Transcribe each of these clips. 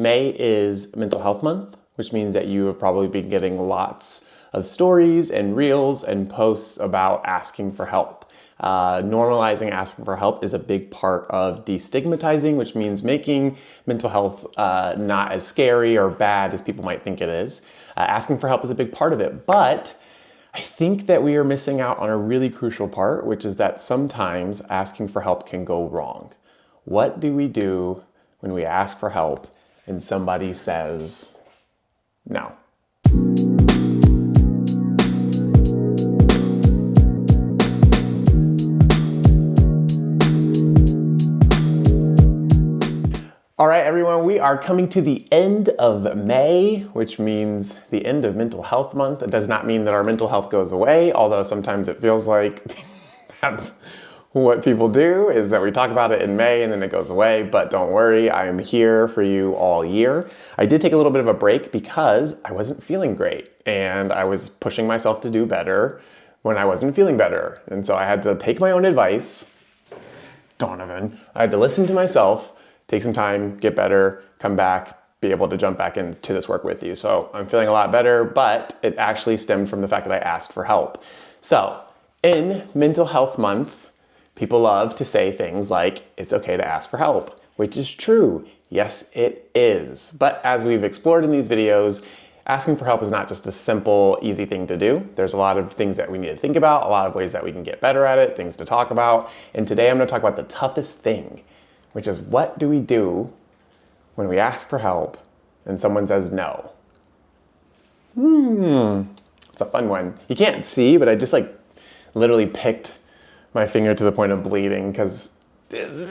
May is Mental Health Month, which means that you have probably been getting lots of stories and reels and posts about asking for help. Normalizing asking for help is a big part of destigmatizing, which means making mental health not as scary or bad as people might think it is. Asking for help is a big part of it, but I think that we are missing out on a really crucial part, which is that sometimes asking for help can go wrong. What do we do when we ask for help and somebody says no? All right, everyone, we are coming to the end of May, which means the end of Mental Health Month. It does not mean that our mental health goes away, although sometimes it feels like that's what people do, is that we talk about it in May and then it goes away. But don't worry, I am here for you all year. I did take a little bit of a break because I wasn't feeling great and I was pushing myself to do better when I wasn't feeling better. And so I had to take my own advice. Donovan. I had to listen to myself, take some time, get better, come back, be able to jump back into this work with you. So I'm feeling a lot better, but it actually stemmed from the fact that I asked for help. So in Mental Health Month, people love to say things like, it's okay to ask for help, which is true. Yes, it is. But as we've explored in these videos, asking for help is not just a simple, easy thing to do. There's a lot of things that we need to think about, a lot of ways that we can get better at it, things to talk about. And today I'm going to talk about the toughest thing, which is what do we do when we ask for help and someone says no? It's a fun one. You can't see, but I just literally picked my finger to the point of bleeding because it's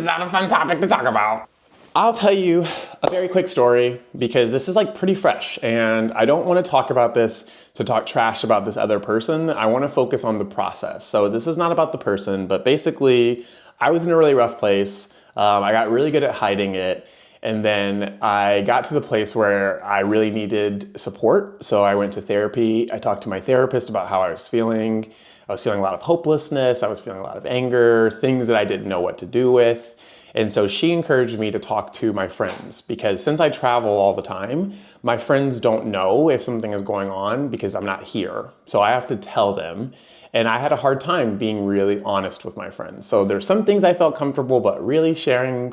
not a fun topic to talk about. I'll tell you a very quick story because this is pretty fresh and I don't want to talk about this to talk trash about this other person. I want to focus on the process. So this is not about the person, but basically I was in a really rough place. I got really good at hiding it. And then I got to the place where I really needed support. So I went to therapy. I talked to my therapist about how I was feeling. I was feeling a lot of hopelessness. I was feeling a lot of anger, things that I didn't know what to do with. And so she encouraged me to talk to my friends because since I travel all the time, my friends don't know if something is going on because I'm not here. So I have to tell them. And I had a hard time being really honest with my friends. So there's some things I felt comfortable, but really sharing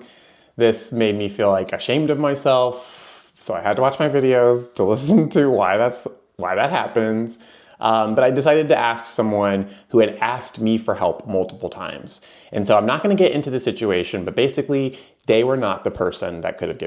this made me feel ashamed of myself. So I had to watch my videos to listen to why that happens. But I decided to ask someone who had asked me for help multiple times. And so I'm not going to get into the situation, but basically they were not the person that could have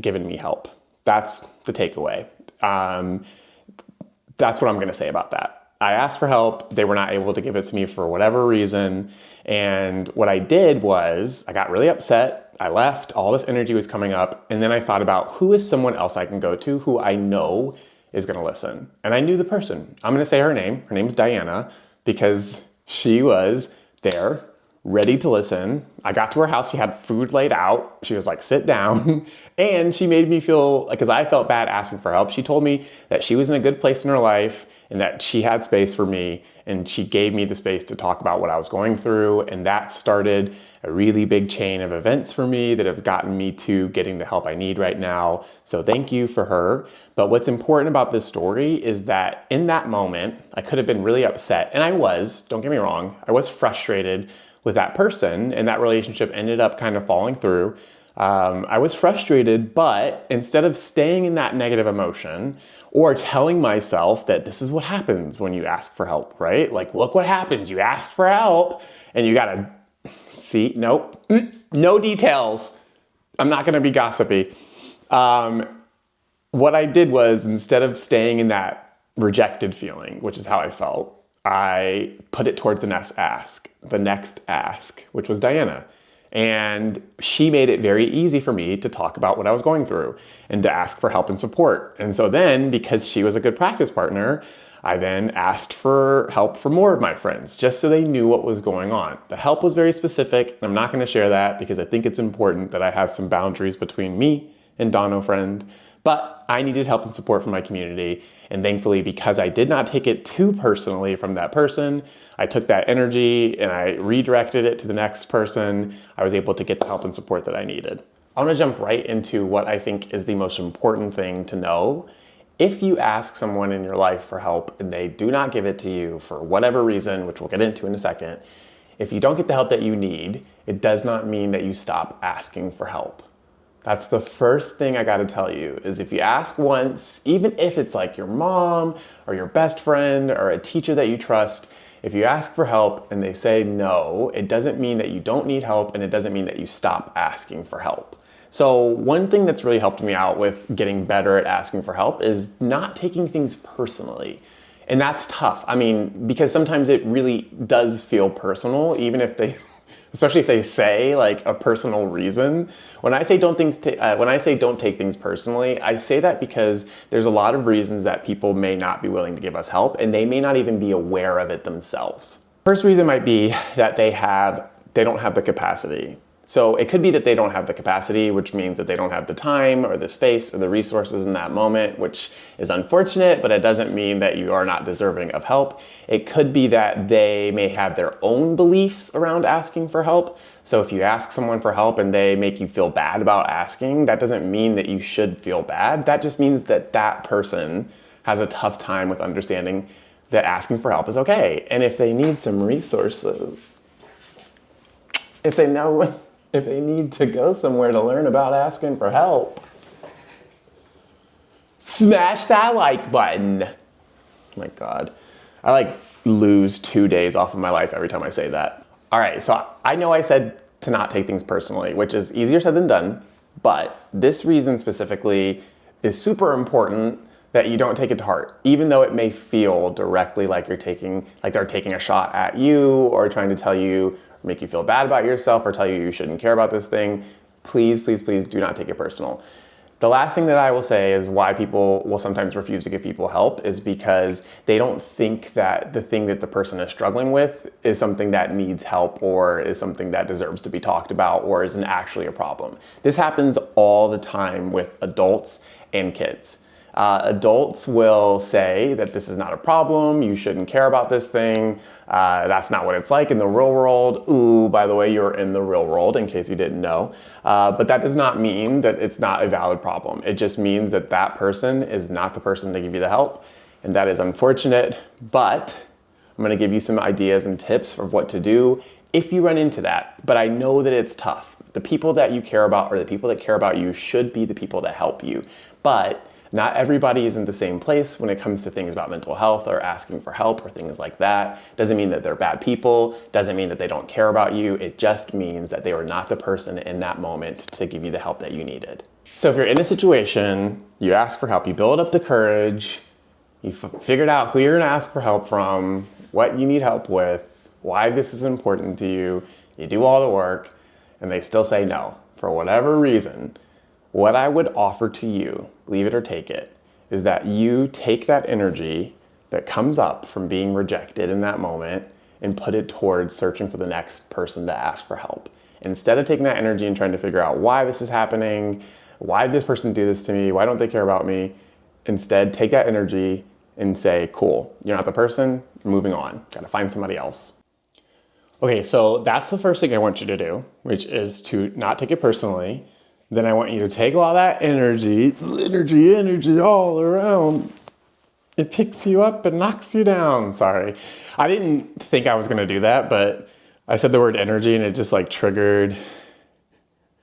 given me help. That's the takeaway. That's what I'm going to say about that. I asked for help. They were not able to give it to me for whatever reason. And what I did was I got really upset. I left. All this energy was coming up. And then I thought about who is someone else I can go to who I know is going to listen. And I knew the person. I'm going to say her name. Her name's Diana because she was there ready to listen. I got to her house. She had food laid out. She was like, sit down. And she made me feel because I felt bad asking for help. She told me that she was in a good place in her life and that she had space for me. And she gave me the space to talk about what I was going through. And that started a really big chain of events for me that have gotten me to getting the help I need right now. So thank you for her. But what's important about this story is that in that moment, I could have been really upset. And I was, don't get me wrong, I was frustrated with that person and that relationship ended up kind of falling through. I was frustrated, but instead of staying in that negative emotion or telling myself that this is what happens when you ask for help, right? Look what happens. You asked for help and you gotta see, nope, no details. I'm not gonna be gossipy. What I did was instead of staying in that rejected feeling, which is how I felt, I put it towards the next ask, which was Diana. And she made it very easy for me to talk about what I was going through and to ask for help and support. And so then, because she was a good practice partner, I then asked for help from more of my friends, just so they knew what was going on. The help was very specific, and I'm not going to share that because I think it's important that I have some boundaries between me and Dono friend. But I needed help and support from my community. And thankfully, because I did not take it too personally from that person, I took that energy and I redirected it to the next person. I was able to get the help and support that I needed. I want to jump right into what I think is the most important thing to know. If you ask someone in your life for help and they do not give it to you for whatever reason, which we'll get into in a second, if you don't get the help that you need, it does not mean that you stop asking for help. That's the first thing I gotta tell you, is if you ask once, even if it's like your mom or your best friend or a teacher that you trust, if you ask for help and they say no, it doesn't mean that you don't need help, and it doesn't mean that you stop asking for help. So one thing that's really helped me out with getting better at asking for help is not taking things personally. And that's tough. I mean, because sometimes it really does feel personal, even if they, especially if they say like a personal reason. When I say don't take things personally, I say that because there's a lot of reasons that people may not be willing to give us help, and they may not even be aware of it themselves. First reason might be that they don't have the capacity. So it could be that they don't have the capacity, which means that they don't have the time or the space or the resources in that moment, which is unfortunate, but it doesn't mean that you are not deserving of help. It could be that they may have their own beliefs around asking for help. So if you ask someone for help and they make you feel bad about asking, that doesn't mean that you should feel bad. That just means that that person has a tough time with understanding that asking for help is okay. And if they need some resources, if they need to go somewhere to learn about asking for help, smash that like button. Oh my God. I like lose 2 days off of my life every time I say that. All right, so I know I said to not take things personally, which is easier said than done, but this reason specifically is super important that you don't take it to heart, even though it may feel directly like they're taking a shot at you or trying to tell you, make you feel bad about yourself or tell you you shouldn't care about this thing. Please, please, please do not take it personal. The last thing that I will say is why people will sometimes refuse to give people help is because they don't think that the thing that the person is struggling with is something that needs help or is something that deserves to be talked about or isn't actually a problem. This happens all the time with adults and kids. Adults will say that this is not a problem, you shouldn't care about this thing, that's not what it's like in the real world. Ooh, by the way, you're in the real world, in case you didn't know. But that does not mean that it's not a valid problem. It just means that that person is not the person to give you the help, and that is unfortunate, but I'm gonna give you some ideas and tips of what to do if you run into that. But I know that it's tough. The people that you care about or the people that care about you should be the people that help you. But not everybody is in the same place when it comes to things about mental health or asking for help or things like that. Doesn't mean that they're bad people, doesn't mean that they don't care about you. It just means that they were not the person in that moment to give you the help that you needed. So if you're in a situation, you ask for help, you build up the courage, you figured out who you're gonna ask for help from, what you need help with, why this is important to you, you do all the work, and they still say no for whatever reason. What I would offer to you, leave it or take it, is that you take that energy that comes up from being rejected in that moment and put it towards searching for the next person to ask for help. Instead of taking that energy and trying to figure out why this is happening, why did this person do this to me, why don't they care about me, instead take that energy and say, cool, you're not the person, moving on, gotta find somebody else. Okay, so that's the first thing I want you to do, which is to not take it personally. Then I want you to take all that energy all around. It picks you up and knocks you down. Sorry. I didn't think I was gonna do that, but I said the word energy and it just like triggered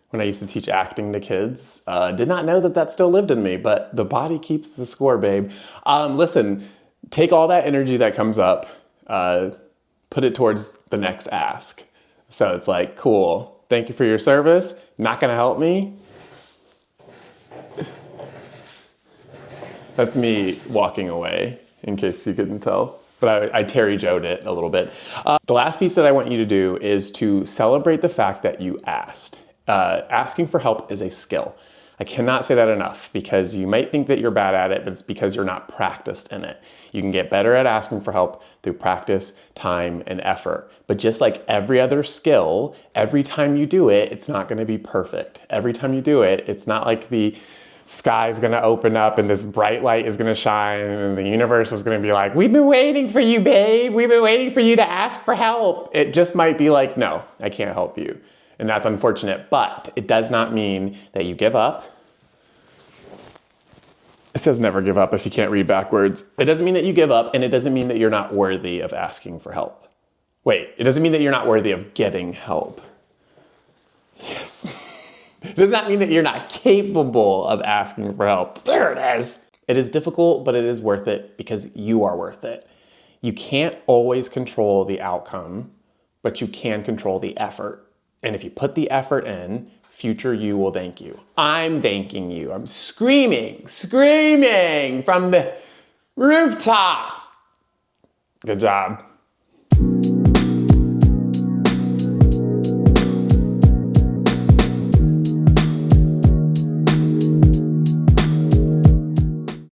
when I used to teach acting to kids. Did not know that that still lived in me, but the body keeps the score, babe. Listen, take all that energy that comes up, put it towards the next ask. So it's like, cool, thank you for your service. Not gonna help me? That's me walking away, in case you couldn't tell. But I Terry Joe'd it a little bit. The last piece that I want you to do is to celebrate the fact that you asked. Asking for help is a skill. I cannot say that enough because you might think that you're bad at it, but it's because you're not practiced in it. You can get better at asking for help through practice, time, and effort. But just like every other skill, every time you do it, it's not gonna be perfect. Every time you do it, it's not like the sky is gonna open up and this bright light is gonna shine and the universe is gonna be like, we've been waiting for you, babe. We've been waiting for you to ask for help. It just might be like, no, I can't help you. And that's unfortunate, but it does not mean that you give up. It says never give up if you can't read backwards. It doesn't mean that you give up, and it doesn't mean that you're not worthy of asking for help. Wait, it doesn't mean that you're not worthy of getting help. Yes. It does not mean that you're not capable of asking for help. There it is. It is difficult, but it is worth it because you are worth it. You can't always control the outcome, but you can control the effort. And if you put the effort in, future you will thank you. I'm thanking you. I'm screaming from the rooftops. Good job.